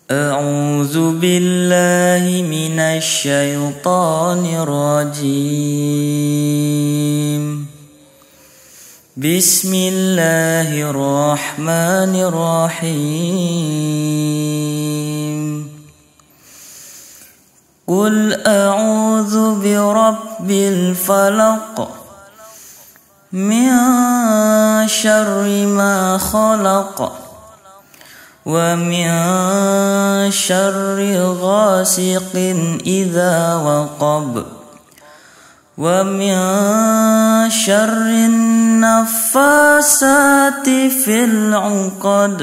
أعوذ بالله من الشيطان الرجيم. بسم الله الرحمن الرحيم. قل أعوذ برب الفلق من شر ما خلق ومن شر غاسق إذا وقب ومن شر النفاسات في العقد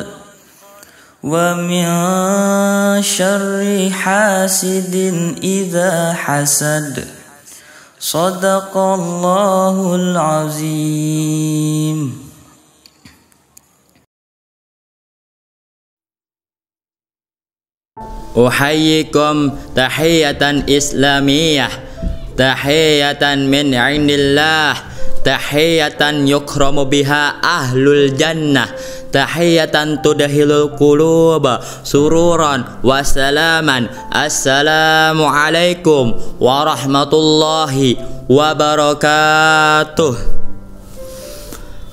ومن شر حاسد إذا حسد. صدق الله العظيم. Uhayyikum tahiyatan islamiyah, tahiyatan min indillah, tahiyatan yukramu biha ahlul jannah, tahiyatan tudahilul qulub sururan wa salaman. Assalamu alaikum warahmatullahi wabarakatuh.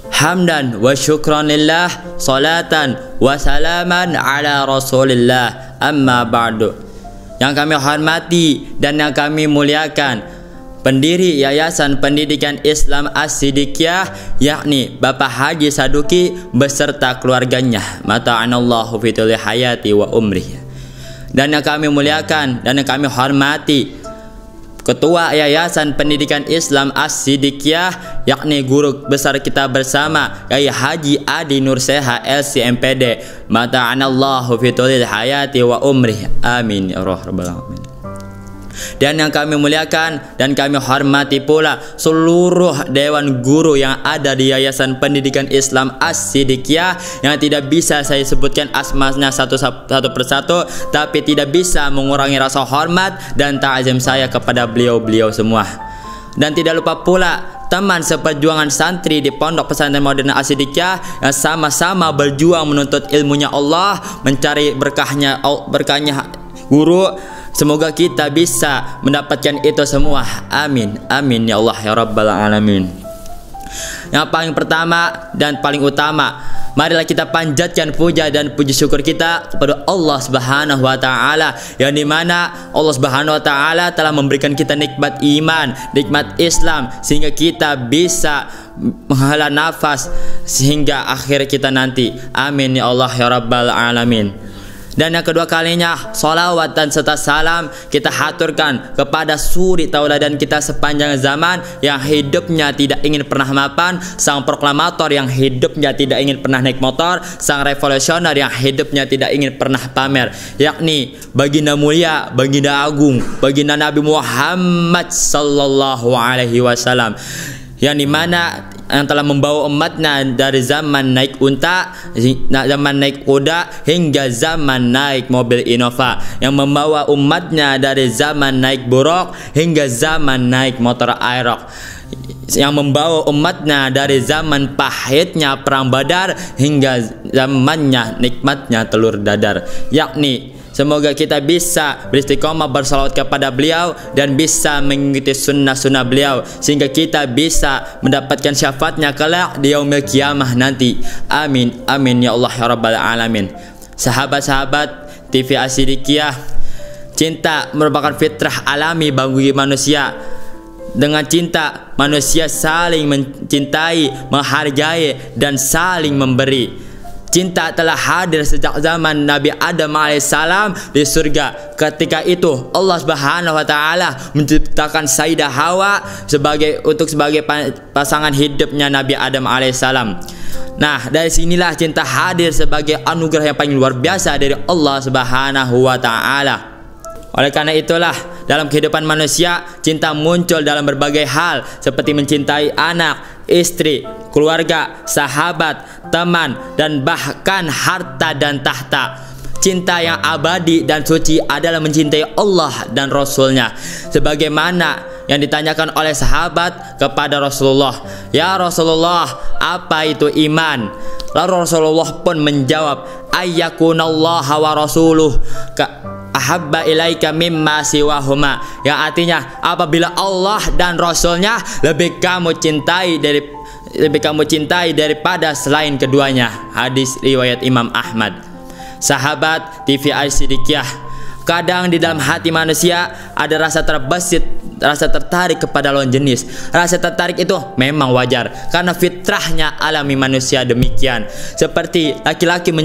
Hamdan wa syukran lillah, salatan wa salaman ala rasulillah, amma ba'du. Yang kami hormati dan yang kami muliakan pendiri Yayasan Pendidikan Islam As-Siddiqiyah, yakni Bapak Haji Saduki beserta keluarganya, mata'anallahu fituli hayati wa umrih. Dan yang kami muliakan dan yang kami hormati Ketua Yayasan Pendidikan Islam As-Siddiqiyah, yakni guru besar kita bersama Yai Haji Adi Nurseha LCMPD, mata'anallahu fitulil hayati wa umrih, amin ya rabbal alamin. Dan yang kami muliakan dan kami hormati pula seluruh dewan guru yang ada di Yayasan Pendidikan Islam As-Siddiqiyah, yang tidak bisa saya sebutkan asmanya satu persatu, tapi tidak bisa mengurangi rasa hormat dan ta'zim saya kepada beliau-beliau semua. Dan tidak lupa pula teman seperjuangan santri di Pondok Pesantren Modern As-Siddiqiyah yang sama-sama berjuang menuntut ilmunya Allah, mencari berkahnya guru. Semoga kita bisa mendapatkan itu semua. Amin. Amin ya Allah ya rabbal alamin. Yang paling pertama dan paling utama, marilah kita panjatkan puja dan puji syukur kita kepada Allah Subhanahu wa taala, yang dimana Allah Subhanahu wa taala telah memberikan kita nikmat iman, nikmat Islam, sehingga kita bisa menghela nafas sehingga akhir kita nanti. Amin ya Allah ya rabbal alamin. Dan yang kedua kalinya, salawat dan serta salam kita haturkan kepada suri tauladan kita sepanjang zaman, yang hidupnya tidak ingin pernah mapan, sang proklamator yang hidupnya tidak ingin pernah naik motor, sang revolusioner yang hidupnya tidak ingin pernah pamer, yakni baginda mulia, baginda agung, baginda Nabi Muhammad sallallahu alaihi wasallam, yang dimana yang telah membawa umatnya dari zaman naik unta, zaman naik kuda, hingga zaman naik mobil Innova, yang membawa umatnya dari zaman naik buruk hingga zaman naik motor Aerox, yang membawa umatnya dari zaman pahitnya perang Badar hingga zamannya nikmatnya telur dadar, yakni semoga kita bisa beristiqomah bersalawat kepada beliau dan bisa mengikuti sunnah-sunnah beliau, sehingga kita bisa mendapatkan syafaatnya kelak di yaumil kiamah nanti. Amin. Amin ya Allah ya rabbal alamin. Sahabat-sahabat TV As-Siddiqiyah, cinta merupakan fitrah alami bagi manusia. Dengan cinta manusia saling mencintai, menghargai dan saling memberi. Cinta telah hadir sejak zaman Nabi Adam alaihissalam di surga. Ketika itu Allah Subhanahu wa taala menciptakan Sayyidah Hawa sebagai pasangan hidupnya Nabi Adam alaihissalam. Nah, dari sinilah cinta hadir sebagai anugerah yang paling luar biasa dari Allah Subhanahu wa taala. Oleh karena itulah dalam kehidupan manusia, cinta muncul dalam berbagai hal, seperti mencintai anak, istri, keluarga, sahabat, teman, dan bahkan harta dan tahta. Cinta yang abadi dan suci adalah mencintai Allah dan Rasul-Nya, sebagaimana yang ditanyakan oleh sahabat kepada Rasulullah, "Ya Rasulullah, apa itu iman?" Lalu Rasulullah pun menjawab, ayyakunallaha wa rasuluh ahabba ilaika mimma siwahuma, yang artinya apabila Allah dan Rasulnya lebih kamu cintai daripada selain keduanya. Hadis riwayat Imam Ahmad. Sahabat TV As-Siddiqiyah, kadang di dalam hati manusia ada rasa terbesit, rasa tertarik kepada lawan jenis. Rasa tertarik itu memang wajar karena fitrahnya alami manusia demikian. Seperti laki-laki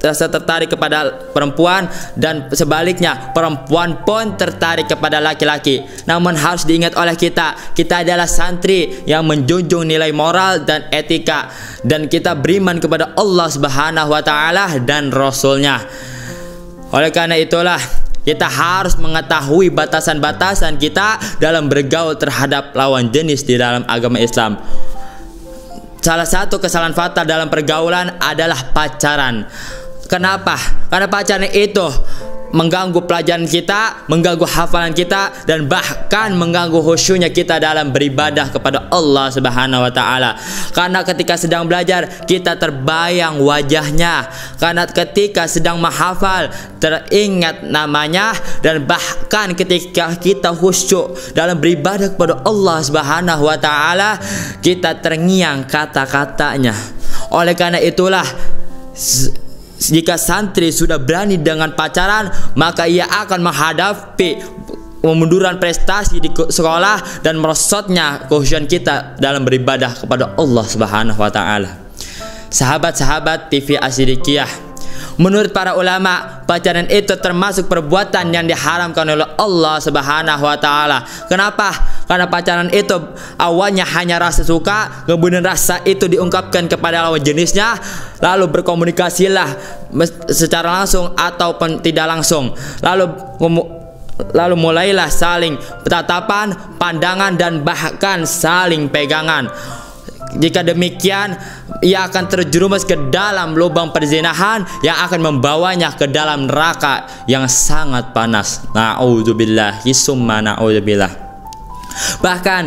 rasa tertarik kepada perempuan dan sebaliknya, perempuan pun tertarik kepada laki-laki. Namun harus diingat oleh kita adalah santri yang menjunjung nilai moral dan etika, dan kita beriman kepada Allah Subhanahu wa taala dan Rasulnya. Oleh karena itulah kita harus mengetahui batasan-batasan kita dalam bergaul terhadap lawan jenis di dalam agama Islam. Salah satu kesalahan fatal dalam pergaulan adalah pacaran. Kenapa? Karena pacaran itu mengganggu pelajaran kita, mengganggu hafalan kita, dan bahkan mengganggu khusyuknya kita dalam beribadah kepada Allah Subhanahu wa taala. Karena ketika sedang belajar kita terbayang wajahnya, karena ketika sedang menghafal teringat namanya, dan bahkan ketika kita khusyuk dalam beribadah kepada Allah Subhanahu wa taala kita terngiang kata-katanya. Oleh karena itulah jika santri sudah berani dengan pacaran, maka ia akan menghadapi kemunduran prestasi di sekolah dan merosotnya kekhusyukan kita dalam beribadah kepada Allah Subhanahu wa taala. Sahabat-sahabat TV As-Siddiqiyah, menurut para ulama, pacaran itu termasuk perbuatan yang diharamkan oleh Allah Subhanahu wa taala. Kenapa? Karena pacaran itu awalnya hanya rasa suka, kemudian rasa itu diungkapkan kepada lawan jenisnya, lalu berkomunikasilah secara langsung ataupun tidak langsung. Lalu mulailah saling tatapan, pandangan, dan bahkan saling pegangan. Jika demikian, ia akan terjerumus ke dalam lubang perzinahan yang akan membawanya ke dalam neraka yang sangat panas. Na'udzubillahi summa na'udzubillah. Bahkan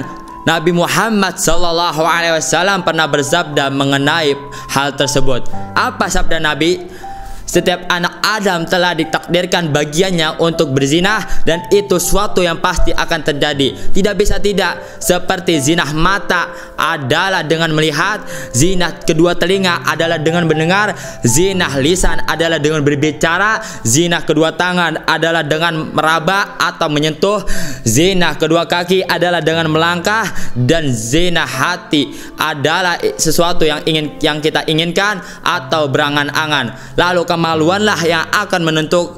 Nabi Muhammad SAW pernah bersabda mengenai hal tersebut. Apa sabda Nabi? Setiap anak Adam telah ditakdirkan bagiannya untuk berzina, dan itu suatu yang pasti akan terjadi. Tidak bisa tidak. Seperti zina mata adalah dengan melihat, zina kedua telinga adalah dengan mendengar, zina lisan adalah dengan berbicara, zina kedua tangan adalah dengan meraba atau menyentuh, zina kedua kaki adalah dengan melangkah, dan zina hati adalah sesuatu yang kita inginkan atau berangan-angan. Lalu kemaluanlah yang akan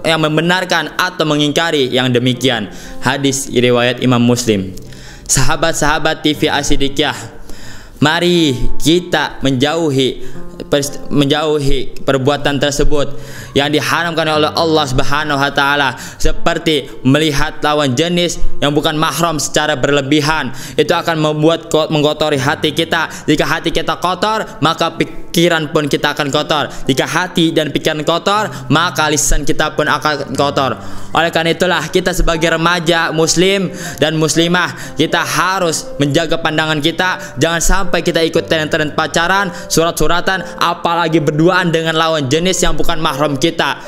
yang membenarkan atau mengingkari yang demikian. Hadis riwayat Imam Muslim. Sahabat-sahabat TV As-Siddiqiyah, mari kita menjauhi perbuatan tersebut yang diharamkan oleh Allah Subhanahu wa taala, seperti melihat lawan jenis yang bukan mahram secara berlebihan. Itu akan membuat mengkotori hati kita. Jika hati kita kotor, maka pikiran pun kita akan kotor. Jika hati dan pikiran kotor, maka lisan kita pun akan kotor. Oleh karena itulah kita sebagai remaja muslim dan muslimah, kita harus menjaga pandangan kita. Jangan sampai kita ikut tren-tren pacaran, surat-suratan, apalagi berduaan dengan lawan jenis yang bukan mahram kita.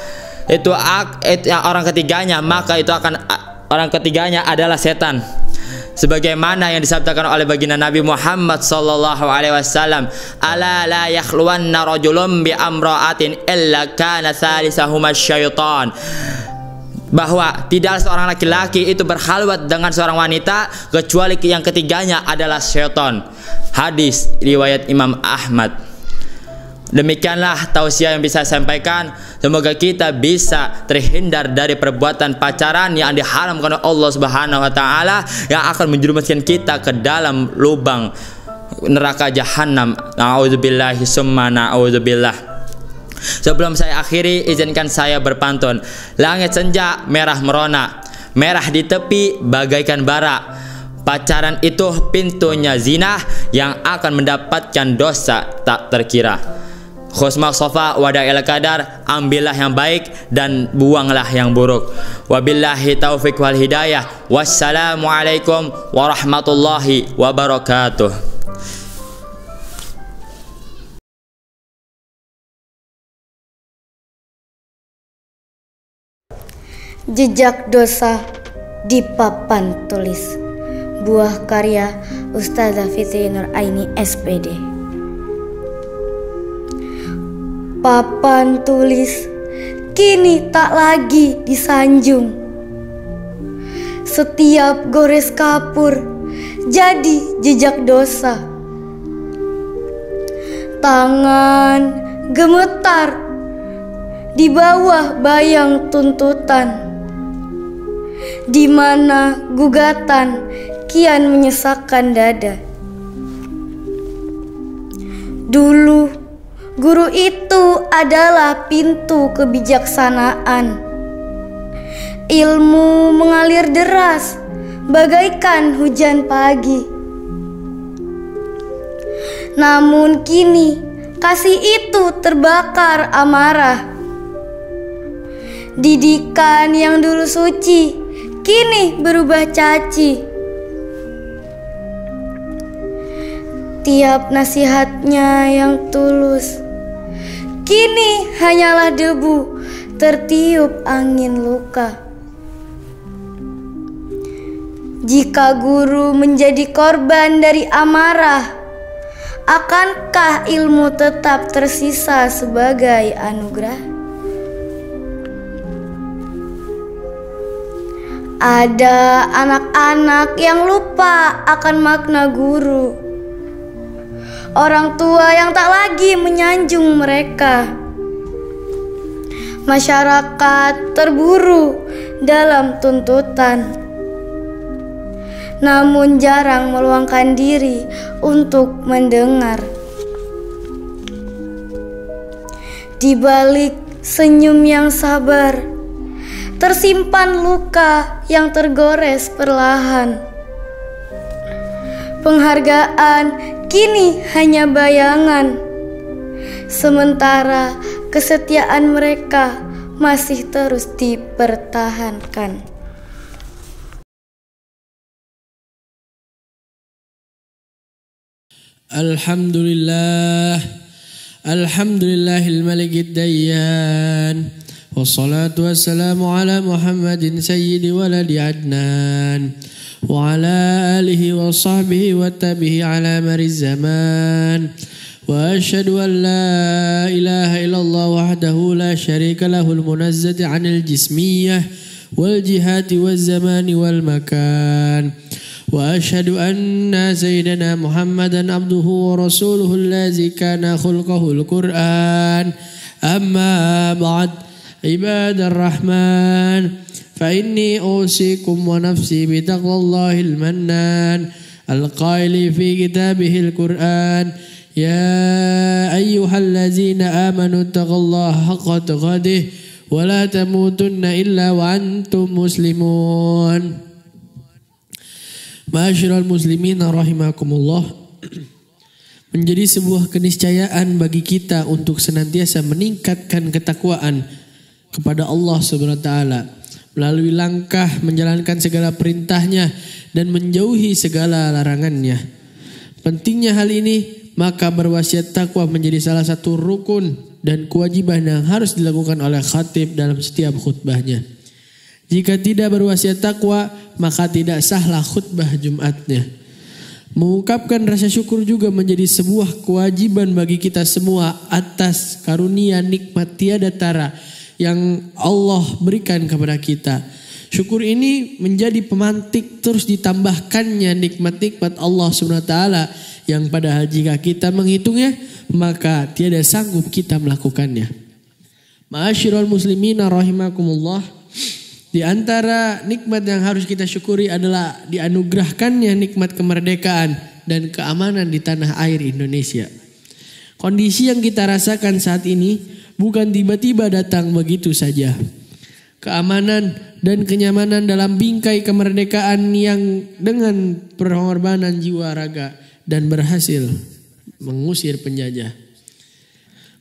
Itu orang ketiganya, maka orang ketiganya adalah setan. Sebagaimana yang disabdakan oleh baginda Nabi Muhammad sallallahu alaihi wasallam, ala la yakhluwanna rajulun bi amra'atin illa kana thalithahuma syaitan. Bahwa tidak seorang laki-laki itu berkhalwat dengan seorang wanita kecuali yang ketiganya adalah syaitan. Hadis riwayat Imam Ahmad. Demikianlah tausiah yang bisa saya sampaikan. Semoga kita bisa terhindar dari perbuatan pacaran yang diharamkan oleh Allah Subhanahu wa taala, yang akan menjerumuskan kita ke dalam lubang neraka jahanam. Na'udzubillahi summa na'udzubillah. Sebelum saya akhiri, izinkan saya berpantun. Langit senja merah merona, merah di tepi bagaikan bara. Pacaran itu pintunya zina yang akan mendapatkan dosa tak terkira. Khusma sofa wada'il kadar, ambillah yang baik dan buanglah yang buruk. Wabillahi taufiq wal hidayah. Wassalamualaikum warahmatullahi wabarakatuh. Jejak dosa di papan tulis. Buah karya Ustazah Fitri Nuraini SPD. Papan tulis kini tak lagi disanjung. Setiap gores kapur jadi jejak dosa. Tangan gemetar di bawah bayang tuntutan, di mana gugatan kian menyesakkan dada. Dulu guru itu adalah pintu kebijaksanaan. Ilmu mengalir deras bagaikan hujan pagi. Namun kini kasih itu terbakar amarah. Didikan yang dulu suci kini berubah caci. Tiap nasihatnya yang tulus kini hanyalah debu tertiup angin luka. Jika guru menjadi korban dari amarah, akankah ilmu tetap tersisa sebagai anugerah? Ada anak-anak yang lupa akan makna guru. Orang tua yang tak lagi menyanjung mereka. Masyarakat terburu dalam tuntutan, namun jarang meluangkan diri untuk mendengar. Di balik senyum yang sabar, tersimpan luka yang tergores perlahan. Penghargaan kini hanya bayangan, sementara kesetiaan mereka masih terus dipertahankan. Alhamdulillah, alhamdulillahil malikid dayyan, wassalatu wassalamu ala Muhammadin sayyidi waladi Adnan, wa ala alihi wa sahbihi wa tabihi ala mariz zaman. Wa asyhadu an la ilaha illallah wahdahu la syarika lahul munazzati anil jismiyah wal jihati wal zamani wal makan. وأشهد أن سيدنا محمدا عبده ورسوله الذي كان خلقه القرآن. أما بعد عباد الرحمن فإني أوصيكم ونفسي بتقوى الله المنان القائل في كتابه القرآن يا أيها الذين آمنوا اتقوا الله حق تقاته ولا تموتن إلا وأنتم مسلمون. Ma'asyiral muslimin rahimakumullah. Menjadi sebuah keniscayaan bagi kita untuk senantiasa meningkatkan ketakwaan kepada Allah Subhanahu wa taala melalui langkah menjalankan segala perintahnya dan menjauhi segala larangannya. Pentingnya hal ini, maka berwasiat takwa menjadi salah satu rukun dan kewajiban yang harus dilakukan oleh khatib dalam setiap khutbahnya. Jika tidak berwasiat takwa, maka tidak sahlah khutbah Jumatnya. Mengungkapkan rasa syukur juga menjadi sebuah kewajiban bagi kita semua atas karunia nikmat tiada tara yang Allah berikan kepada kita. Syukur ini menjadi pemantik terus ditambahkannya nikmat-nikmat Allah SWT yang padahal jika kita menghitungnya, maka tiada sanggup kita melakukannya. Ma'asyiral muslimina rahimakumullah. Di antara nikmat yang harus kita syukuri adalah dianugerahkannya nikmat kemerdekaan dan keamanan di tanah air Indonesia. Kondisi yang kita rasakan saat ini bukan tiba-tiba datang begitu saja. Keamanan dan kenyamanan dalam bingkai kemerdekaan yang dengan pengorbanan jiwa raga dan berhasil mengusir penjajah.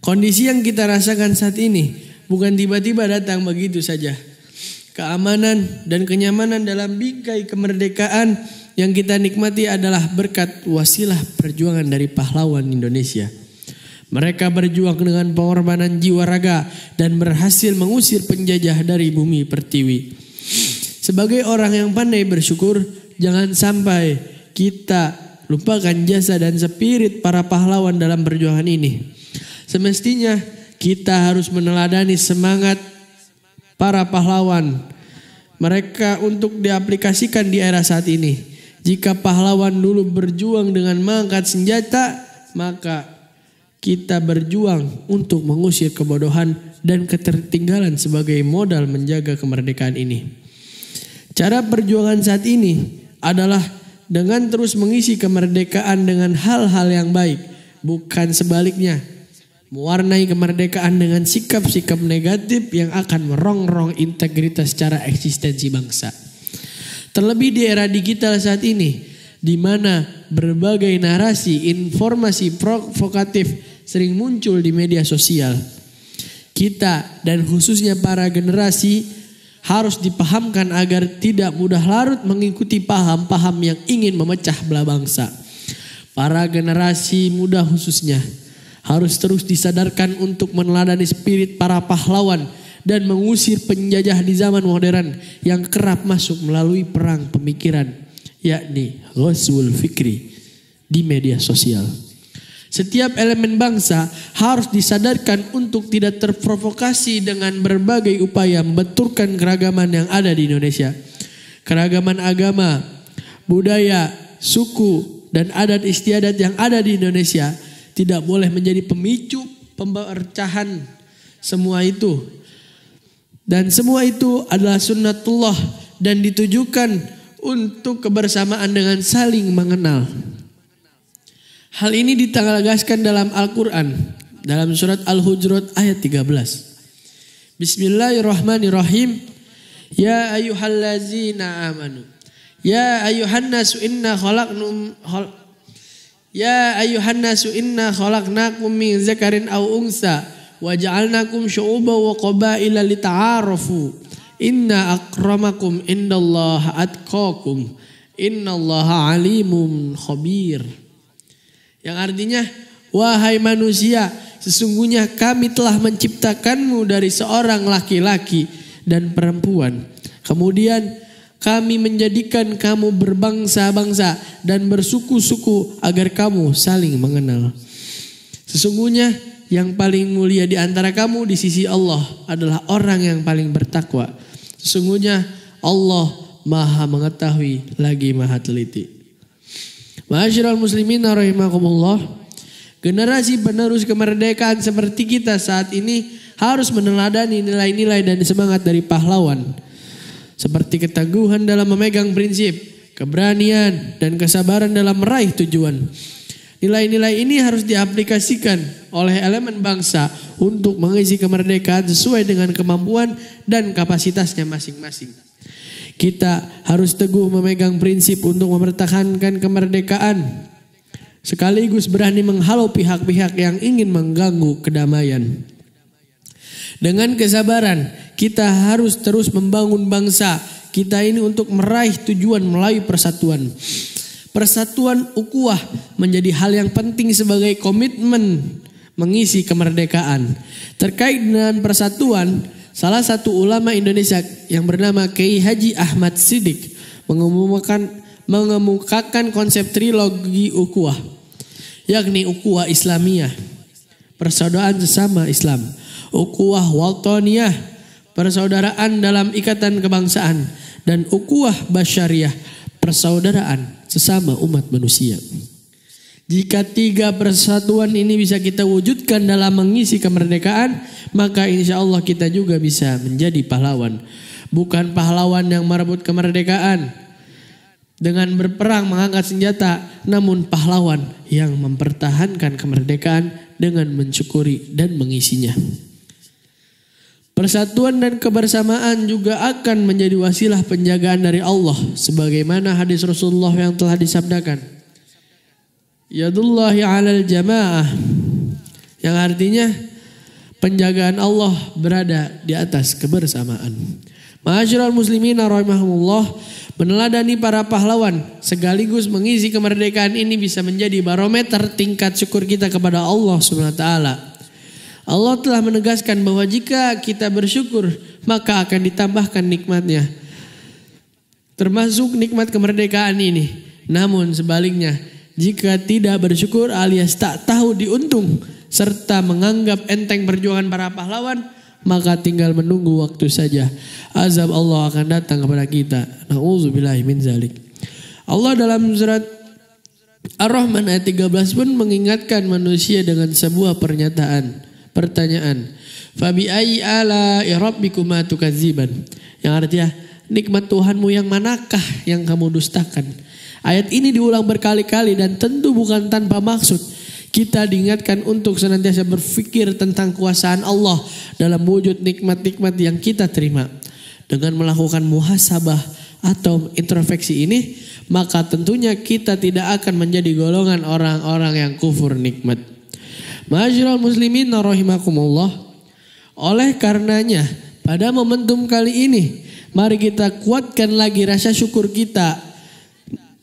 Kondisi yang kita rasakan saat ini bukan tiba-tiba datang begitu saja. Keamanan dan kenyamanan dalam bingkai kemerdekaan yang kita nikmati adalah berkat wasilah perjuangan dari pahlawan Indonesia. Mereka berjuang dengan pengorbanan jiwa raga dan berhasil mengusir penjajah dari bumi pertiwi. Sebagai orang yang pandai bersyukur, jangan sampai kita lupakan jasa dan spirit para pahlawan dalam perjuangan ini. Semestinya kita harus meneladani semangat para pahlawan mereka untuk diaplikasikan di era saat ini. Jika pahlawan dulu berjuang dengan mengangkat senjata, maka kita berjuang untuk mengusir kebodohan dan ketertinggalan sebagai modal menjaga kemerdekaan ini. Cara perjuangan saat ini adalah dengan terus mengisi kemerdekaan dengan hal-hal yang baik, bukan sebaliknya. Mewarnai kemerdekaan dengan sikap-sikap negatif yang akan merongrong integritas secara eksistensi bangsa. Terlebih di era digital saat ini, di mana berbagai narasi, informasi provokatif sering muncul di media sosial. Kita dan khususnya para generasi harus dipahamkan agar tidak mudah larut mengikuti paham-paham yang ingin memecah belah bangsa. Para generasi muda khususnya harus terus disadarkan untuk meneladani spirit para pahlawan dan mengusir penjajah di zaman modern yang kerap masuk melalui perang pemikiran, yakni ghazwul fikri di media sosial. Setiap elemen bangsa harus disadarkan untuk tidak terprovokasi dengan berbagai upaya membenturkan keragaman yang ada di Indonesia. Keragaman agama, budaya, suku, dan adat istiadat yang ada di Indonesia tidak boleh menjadi pemicu pembercahan semua itu. Dan semua itu adalah sunnatullah dan ditujukan untuk kebersamaan dengan saling mengenal. Hal ini ditegaskan dalam Al-Quran dalam surat Al-Hujurat ayat 13. Bismillahirrahmanirrahim. Ya ayyuhallazina amanu. Ya ayyuhannasu inna khalaqnakum min zakarin aw unsa wa ja'alnakum syu'uban wa qabaila lita'arafu. Inna akramakum indallahi atqakum. Innallaha alimun khabir. Yang artinya, wahai manusia, sesungguhnya kami telah menciptakanmu dari seorang laki-laki dan perempuan. Kemudian kami menjadikan kamu berbangsa-bangsa dan bersuku-suku agar kamu saling mengenal. Sesungguhnya yang paling mulia di antara kamu di sisi Allah adalah orang yang paling bertakwa. Sesungguhnya Allah Maha mengetahui lagi Maha teliti. Ma'asyiral muslimin rahimakumullah. Generasi penerus kemerdekaan seperti kita saat ini harus meneladani nilai-nilai dan semangat dari pahlawan. Seperti keteguhan dalam memegang prinsip, keberanian dan kesabaran dalam meraih tujuan. Nilai-nilai ini harus diaplikasikan oleh elemen bangsa untuk mengisi kemerdekaan sesuai dengan kemampuan dan kapasitasnya masing-masing. Kita harus teguh memegang prinsip untuk mempertahankan kemerdekaan, sekaligus berani menghalau pihak-pihak yang ingin mengganggu kedamaian. Dengan kesabaran, kita harus terus membangun bangsa kita ini untuk meraih tujuan melalui persatuan. Persatuan ukhuwah menjadi hal yang penting sebagai komitmen mengisi kemerdekaan. Terkait dengan persatuan, salah satu ulama Indonesia yang bernama Kiai Haji Ahmad Siddiq mengemukakan konsep trilogi ukhuwah, yakni ukhuwah Islamiyah, persaudaraan sesama Islam, ukhuwah wataniyah, persaudaraan dalam ikatan kebangsaan, dan ukhuwah basyariyah, persaudaraan sesama umat manusia. Jika tiga persatuan ini bisa kita wujudkan dalam mengisi kemerdekaan, maka insya Allah kita juga bisa menjadi pahlawan. Bukan pahlawan yang merebut kemerdekaan dengan berperang mengangkat senjata, namun pahlawan yang mempertahankan kemerdekaan dengan mensyukuri dan mengisinya. Persatuan dan kebersamaan juga akan menjadi wasilah penjagaan dari Allah, sebagaimana hadis Rasulullah yang telah disabdakan, yadullahi alal jamaah, yang artinya penjagaan Allah berada di atas kebersamaan. Ma'asyiral muslimin rahimahumullah, meneladani para pahlawan sekaligus mengisi kemerdekaan ini bisa menjadi barometer tingkat syukur kita kepada Allah Subhanahu wa taala. Allah telah menegaskan bahwa jika kita bersyukur maka akan ditambahkan nikmatnya, termasuk nikmat kemerdekaan ini. Namun sebaliknya, jika tidak bersyukur alias tak tahu diuntung serta menganggap enteng perjuangan para pahlawan, maka tinggal menunggu waktu saja. Azab Allah akan datang kepada kita. Na'udzubillahi min zalik. Allah dalam surat Ar-Rahman ayat 13 pun mengingatkan manusia dengan sebuah pertanyaan. Fabi ayyi ala'i rabbikuma tukadziban. Yang artinya, nikmat Tuhanmu yang manakah yang kamu dustakan? Ayat ini diulang berkali-kali dan tentu bukan tanpa maksud. Kita diingatkan untuk senantiasa berpikir tentang kuasaan Allah dalam wujud nikmat-nikmat yang kita terima. Dengan melakukan muhasabah atau introspeksi ini, maka tentunya kita tidak akan menjadi golongan orang-orang yang kufur nikmat. Ma'asyiral muslimin rahimakumullah. Oleh karenanya, pada momentum kali ini, mari kita kuatkan lagi rasa syukur kita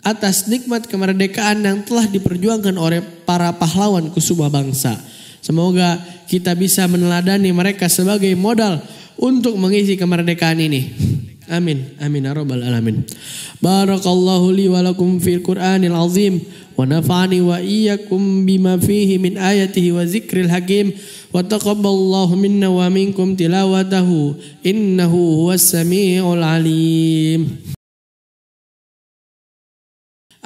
atas nikmat kemerdekaan yang telah diperjuangkan oleh para pahlawan sebuah bangsa. Semoga kita bisa meneladani mereka sebagai modal untuk mengisi kemerdekaan ini. Amin. Amin ya rabbal alamin. Barakallahu li wa lakum fil Qur'anil azim wa nafa'ani wa iyyakum bima fihi min ayatihi wa zikril hakim wa taqabbalallahu minna wa minkum tilawatahu innahu huwas samiul alim.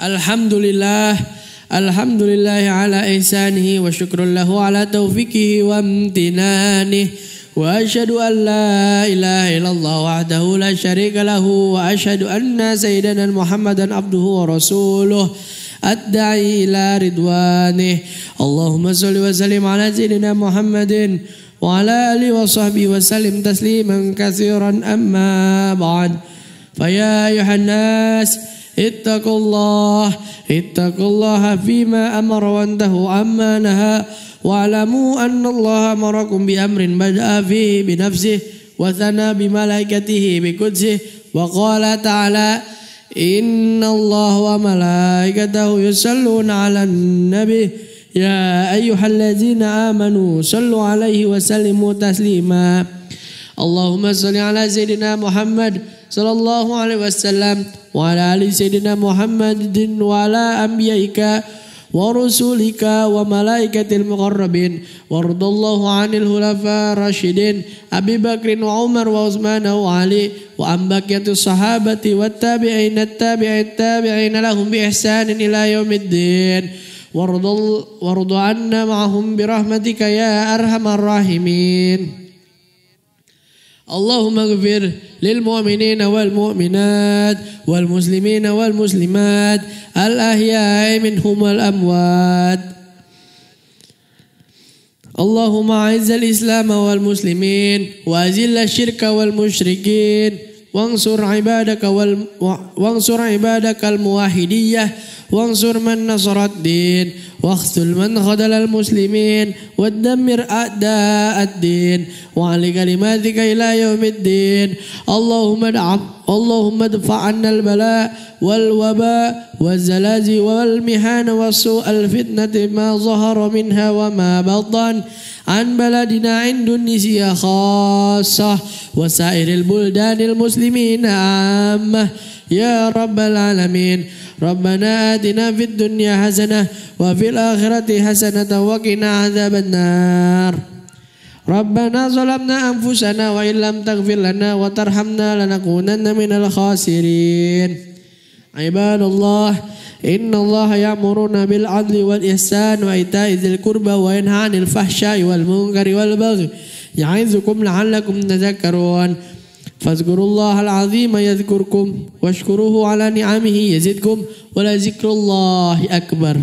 Alhamdulillah ala ihsanihi wa syukrun lahu ala taufiqihi wa amtinanihi wa asyhadu an la ilaha illallah wahdahu la syarika lahu wa asyhadu anna sayyidana Muhammadan abduhu wa rasuluh ad-da'i ila ridwanih. Allahumma shalli wa sallim ala sayyidina Muhammadin wa ala alihi wa sahbihi wa sallim tasliman katsiran amma ba'd. Fa ya ayuhan nas ittaqullaha fima amara wa antahu amma naha wa'lamu anna Allah amarakum bi amrin bada'a fihi bi nafsihi wa thana bi malaikatihi bi qudsihi wa qala ta'ala inna Allah wa malaikatahu yusalluna 'alan nabi ya ayyuhallazina amanu sallu 'alaihi wa sallimu taslima. Allahumma shalli 'ala sayyidina Muhammad sallallahu alaihi wasallam wa ala ali sayyidina Muhammadin wa ala anbiyaika wa rusulika wa malaikatil muqarrabin waradallahu anil khulafa rasyidin Abi Bakrin wa Umar wa Utsman wa Ali wa ambaqiyatus sahabati wat tabi'in at-tabi'in lahum bi ihsanin ila yaumiddin warḍu 'anna ma'hum bi rahmatika ya arhamar rahimin. Allahumma ighfir lil mu'minina wal mu'minat wal muslimina wal muslimat al ahya'i minhum wal amwat. Allahumma a'izzal islam wal muslimin wa azil syirka wal musyrikin wansur ibadakal muwahhidiyah wansur man nasarat din واخذل من خذل المسلمين ودمر أعداء الدين وعلى كلماتك إلى يوم الدين اللهم ادفع عنا البلاء والوباء والزلازل والمحن وسوء الفتنة ما ظهر منها وما بطن عن بلدنا إندونيسيا خاصة وسائر البلدان المسلمين عامة يا رب العالمين. ربنا آتنا في الدنيا حسنة وفي الآخرة حسنة وقنا عذاب النار. ربنا ظلمنا أنفسنا وإن لم تغفر لنا وترحمنا لنكونن من الخاسرين. عباد الله إن الله يأمرنا بالعدل والإحسان وإيتاء ذي القربى وينهى عن الفحشاء والمنكر والبغي يعظكم لعلكم تذكرون. فاذكروا الله العظيم يذكركم واشكروه على نعمه يزدكم ولذكر الله أكبر.